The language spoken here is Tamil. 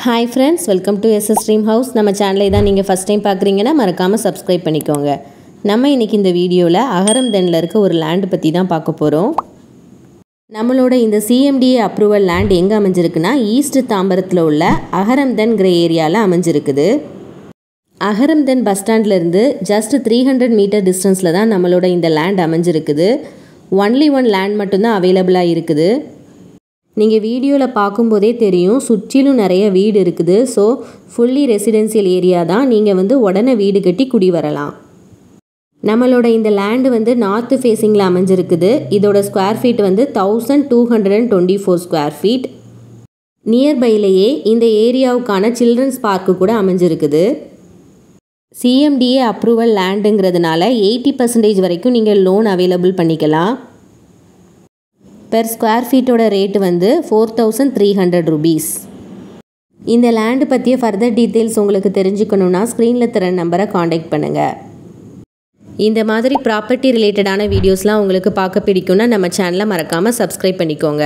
Hi friends, welcome to SS Dream House. நம்ம சேனலை தான் நீங்கள் ஃபஸ்ட் டைம் பார்க்குறீங்கன்னா மறக்காமல் சப்ஸ்கிரைப் பண்ணிக்கோங்க. நம்ம இன்றைக்கி இந்த வீடியோவில் அகரம்தனில் இருக்க ஒரு லேண்டு பற்றி தான் பார்க்க போகிறோம். நம்மளோட இந்த CMDA அப்ரூவல் லேண்ட் எங்கே அமைஞ்சிருக்குன்னா ஈஸ்ட் தாம்பரத்தில் உள்ள அகரம்தன்கிற ஏரியாவில் அமைஞ்சிருக்குது. அகரம்தன் பஸ் ஸ்டாண்ட்லேருந்து ஜஸ்ட் 300 மீட்டர் டிஸ்டன்ஸில் தான் நம்மளோட இந்த லேண்ட் அமைஞ்சிருக்குது. ஒன்லி ஒன் லேண்ட் மட்டும்தான் அவைலபிளாக இருக்குது. நீங்கள் வீடியோவில் பார்க்கும்போதே தெரியும், சுற்றிலும் நிறைய வீடு இருக்குது. ஸோ ஃபுல்லி ரெசிடென்சியல் ஏரியா தான். நீங்கள் உடனே வீடு கட்டி குடி வரலாம். நம்மளோட இந்த லேண்டு நார்த்து ஃபேஸிங்கில் அமைஞ்சிருக்குது. இதோட ஸ்கொயர் ஃபீட் 1224 ஸ்கொயர் ஃபீட். நியர்பைலேயே இந்த ஏரியாவுக்கான சில்ட்ரன்ஸ் பார்க்கு கூட அமைஞ்சிருக்குது. CMDA அப்ரூவல் லேண்டுங்கிறதுனால 80% வரைக்கும் நீங்கள் லோன் அவைலபிள் பண்ணிக்கலாம். பெர் ஸ்கொயர் ஃபீட்டோட ரேட்டு 4300 rupees. இந்த லேண்டு பற்றிய ஃபர்தர் டீட்டெயில்ஸ் உங்களுக்கு தெரிஞ்சுக்கணுன்னா ஸ்க்ரீனில் தர நம்பரை காண்டாக்ட் பண்ணுங்கள். இந்த மாதிரி ப்ராப்பர்ட்டி ரிலேட்டடான வீடியோஸ்லாம் உங்களுக்கு பார்க்க பிடிக்கும்னா நம்ம சேனலை மறக்காமல் சப்ஸ்கிரைப் பண்ணிக்கோங்க.